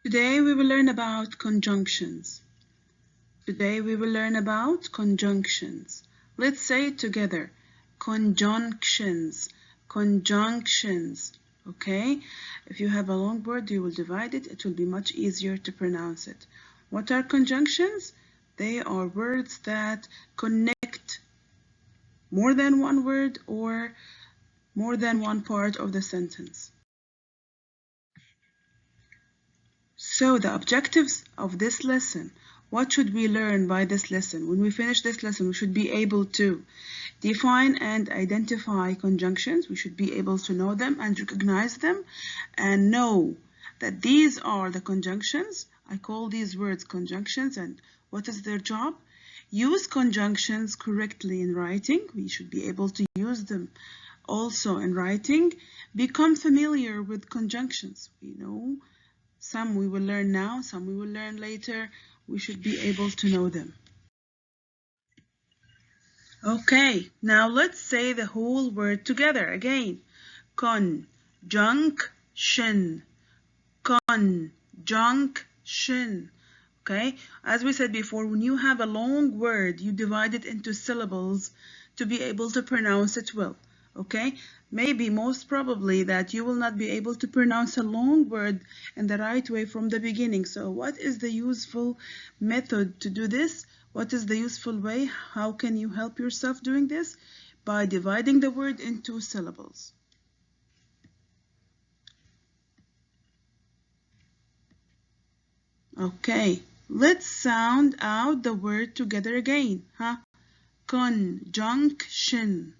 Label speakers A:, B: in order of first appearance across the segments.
A: Today we will learn about conjunctions. Today we will learn about conjunctions. Let's say it together. Conjunctions. Conjunctions. Okay? If you have a long word, you will divide it. It will be much easier to pronounce it. What are conjunctions? They are words that connect more than one word or more than one part of the sentence. So the objectives of this lesson, what should we learn by this lesson? When we finish this lesson, we should be able to define and identify conjunctions. We should be able to know them and recognize them and know that these are the conjunctions. I call these words conjunctions, and what is their job? Use conjunctions correctly in writing. We should be able to use them also in writing. Become familiar with conjunctions. We know some we will learn now, some we will learn later. We should be able to know them. Okay, now let's say the whole word together again. Conjunction. Conjunction. Okay, as we said before, when you have a long word, you divide it into syllables to be able to pronounce it well. Okay, maybe most probably that you will not be able to pronounce a long word in the right way from the beginning. So what is the useful method to do this? What is the useful way? How can you help yourself doing this? By dividing the word into syllables. Okay, let's sound out the word together again, huh? Conjunction.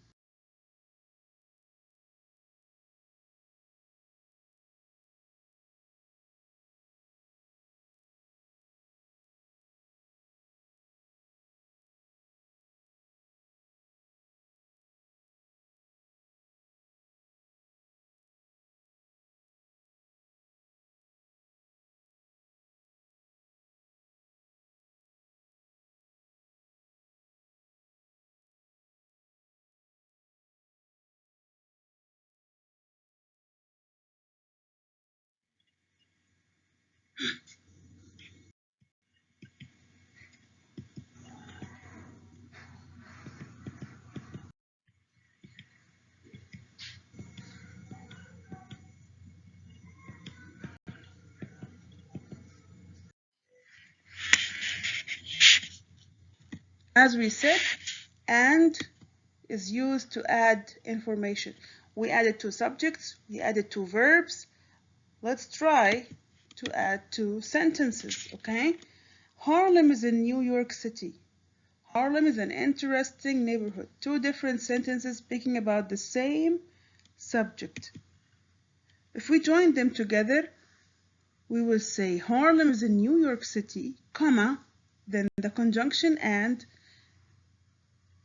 A: As we said, and is used to add information. We added two subjects, we added two verbs. Let's try to add two sentences, okay? Harlem is in New York City. Harlem is an interesting neighborhood. Two different sentences speaking about the same subject. If we join them together, we will say Harlem is in New York City, comma, then the conjunction and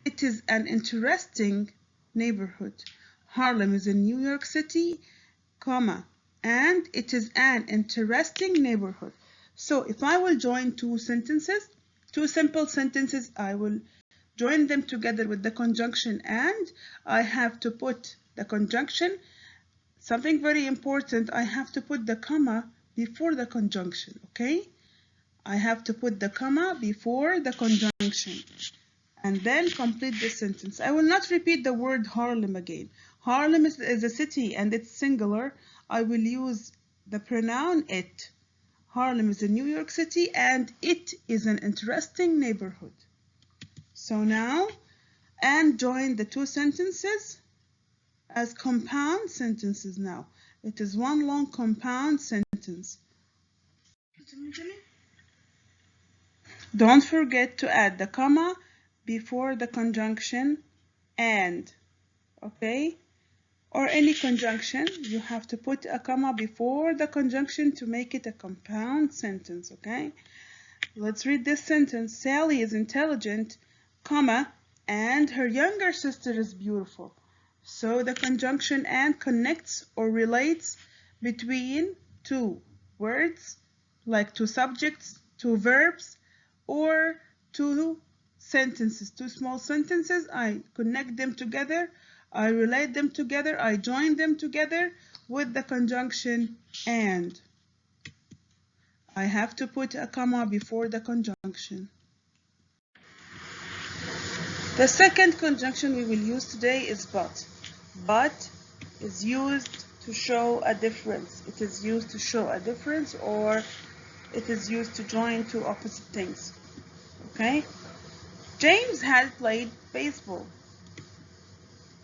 A: it is an interesting neighborhood. Harlem is in New York City, comma, and it is an interesting neighborhood. So if I will join two sentences, two simple sentences, I will join them together with the conjunction and I have to put the conjunction. Something very important, I have to put the comma before the conjunction, okay? I have to put the comma before the conjunction and then complete the sentence. I will not repeat the word Harlem again. Harlem is a city and it's singular. I will use the pronoun it. Harlem is in New York City and it is an interesting neighborhood. So now, and join the two sentences as compound sentences now. It is one long compound sentence. Don't forget to add the comma before the conjunction and, okay? Or any conjunction, you have to put a comma before the conjunction to make it a compound sentence, okay? Let's read this sentence. Sally is intelligent, comma, and her younger sister is beautiful. So the conjunction and connects or relates between two words, like two subjects, two verbs, or two sentences, two small sentences. I connect them together, I relate them together, I join them together with the conjunction and. I have to put a comma before the conjunction. The second conjunction we will use today is but. But is used to show a difference. It is used to show a difference, or it is used to join two opposite things. Okay? James had played baseball,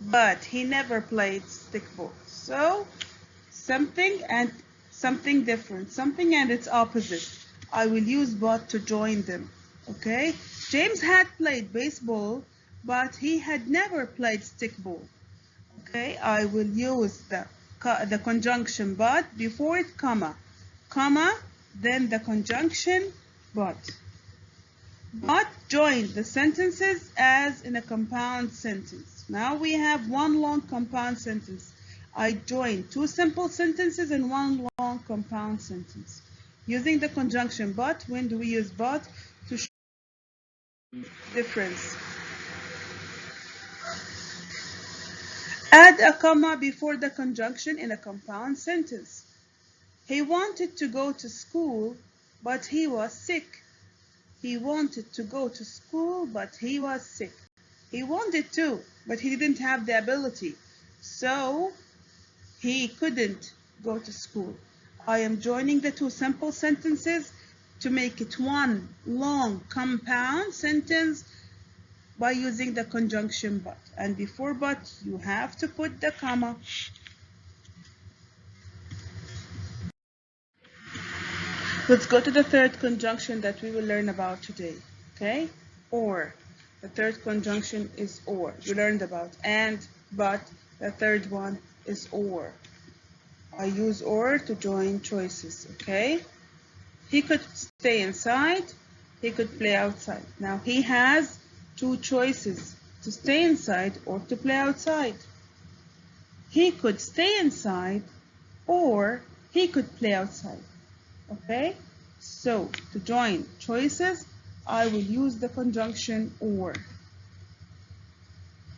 A: but he never played stickball. So something and something different, something and its opposite. I will use but to join them. Okay? James had played baseball, but he had never played stickball. Okay, I will use the conjunction but before it, comma, then the conjunction but. But join the sentences as in a compound sentence. Now we have one long compound sentence. I join two simple sentences and one long compound sentence. Using the conjunction but, when do we use but? To show difference. Add a comma before the conjunction in a compound sentence. He wanted to go to school, but he was sick. He wanted to go to school, but he was sick. He wanted to, but he didn't have the ability. So he couldn't go to school. I am joining the two simple sentences to make it one long compound sentence by using the conjunction but. And before but, you have to put the comma. Let's go to the third conjunction that we will learn about today. Okay? Or. The third conjunction is or. You learned about and, but. The third one is or. I use or to join choices. Okay? He could stay inside. He could play outside. Now he has two choices, to stay inside or to play outside. He could stay inside or he could play outside. Okay? So to join choices, I will use the conjunction or.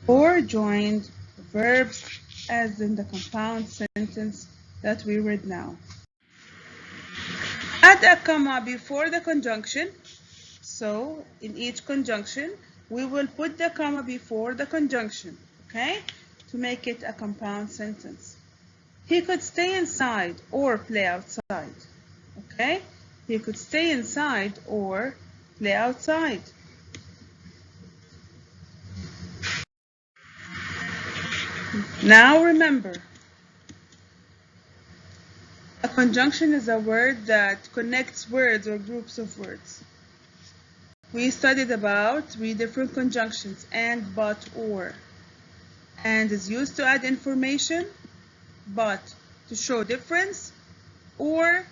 A: Or joined verbs as in the compound sentence that we read now. Add a comma before the conjunction. So in each conjunction, we will put the comma before the conjunction, okay, to make it a compound sentence. He could stay inside or play outside, okay? He could stay inside or play outside. Now remember, a conjunction is a word that connects words or groups of words. We studied about 3 different conjunctions, and, but, or. And is used to add information, but to show difference, or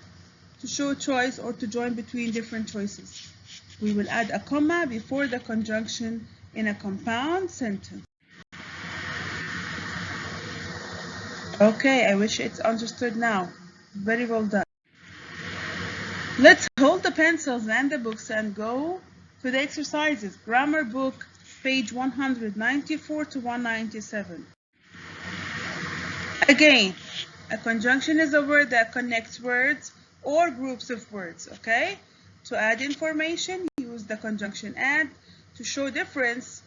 A: to show choice or to join between different choices. We will add a comma before the conjunction in a compound sentence. Okay, I wish it's understood now. Very well done. Let's hold the pencils and the books and go to the exercises. Grammar book, page 194 to 197. Again, a conjunction is a word that connects words or groups of words, okay? To add information, use the conjunction and. To show difference,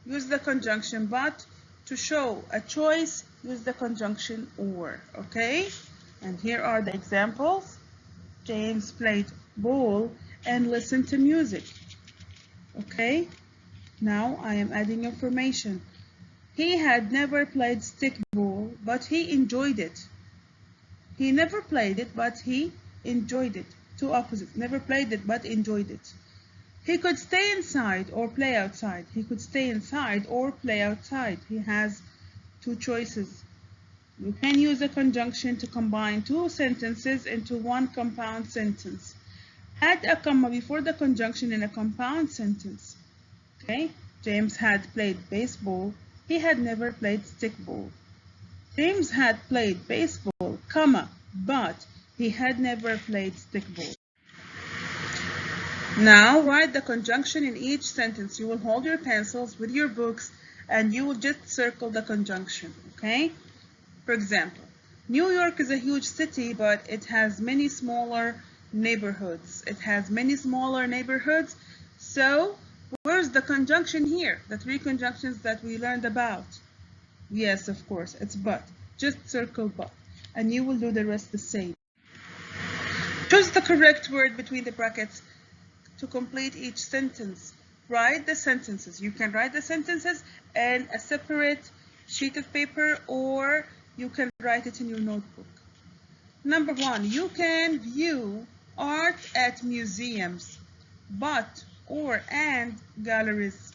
A: use the conjunction but. To show a choice, use the conjunction or, okay? And here are the examples. James played ball and listened to music. Okay? Now I am adding information. He had never played stickball, but he enjoyed it. He never played it, but he enjoyed it. Two opposites. Never played it, but enjoyed it. He could stay inside or play outside. He could stay inside or play outside. He has two choices. You can use a conjunction to combine two sentences into one compound sentence. Add a comma before the conjunction in a compound sentence. Okay? James had played baseball. He had never played stickball. James had played baseball, comma, but he had never played stickball. Now write the conjunction in each sentence. You will hold your pencils with your books and you will just circle the conjunction, okay? For example, New York is a huge city, but it has many smaller neighborhoods. It has many smaller neighborhoods. So where's the conjunction here? The three conjunctions that we learned about. Yes, of course, it's but. Just circle but. And you will do the rest the same. Choose the correct word between the brackets to complete each sentence. Write the sentences. You can write the sentences in a separate sheet of paper, or you can write it in your notebook. Number 1, you can view art at museums, but, or, and galleries.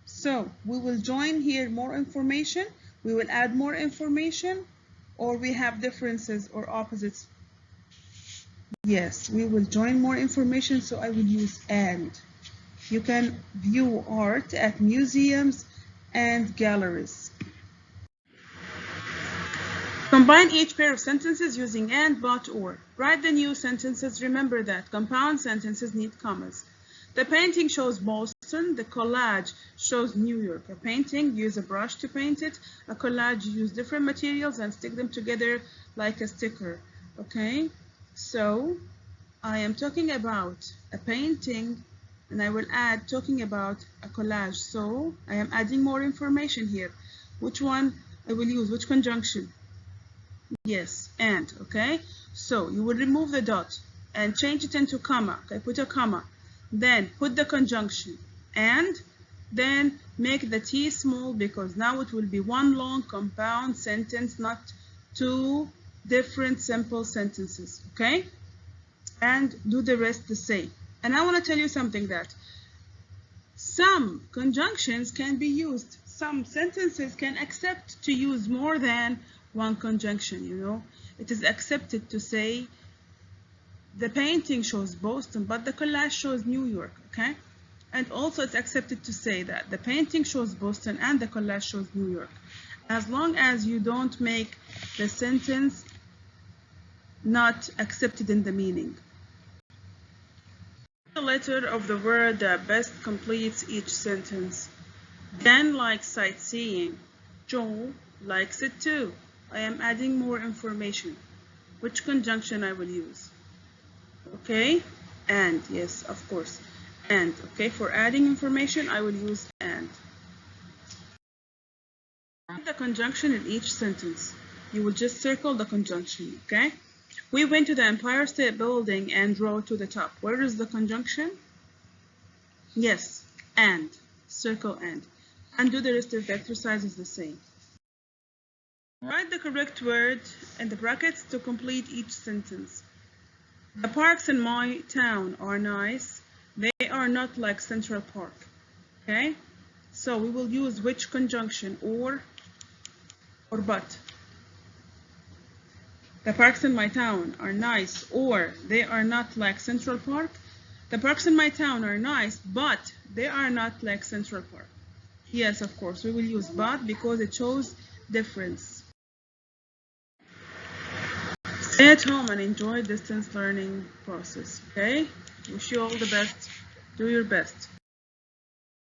A: So we will join here more information, we will add more information, or we have differences or opposites. Yes, we will join more information, so I will use and. You can view art at museums and galleries. Combine each pair of sentences using and, but, or. Write the new sentences. Remember that compound sentences need commas. The painting shows Boston. The collage shows New York. A painting, use a brush to paint it. A collage, use different materials and stick them together like a sticker. Okay? So, I am talking about a painting, and I will add talking about a collage. So, I am adding more information here. Which one I will use? Which conjunction? Yes, and, okay? So, you will remove the dot and change it into comma. Okay, put a comma. Then, put the conjunction. And, then make the T small, because now it will be one long compound sentence, not two different simple sentences, okay? And do the rest the same. And I want to tell you something, that some conjunctions can be used. Some sentences can accept to use more than one conjunction, you know. It is accepted to say the painting shows Boston, but the collage shows New York, okay? And also it's accepted to say that the painting shows Boston and the collage shows New York. As long as you don't make the sentence not accepted in the meaning. The letter of the word that best completes each sentence. Dan likes sightseeing. Joel likes it too. I am adding more information. Which conjunction I will use? Okay, and, yes, of course. And, okay, for adding information, I will use and. Add the conjunction in each sentence. You will just circle the conjunction, okay? We went to the Empire State Building and rode to the top. Where is the conjunction? Yes, and. Circle and. And do the rest of the exercises the same. Write the correct word in the brackets to complete each sentence. The parks in my town are nice. They are not like Central Park. Okay? So we will use which conjunction? Or but. The parks in my town are nice, or they are not like Central Park. The parks in my town are nice, but they are not like Central Park. Yes, of course, we will use but because it shows difference. Stay at home and enjoy distance learning process, okay? Wish you all the best. Do your best.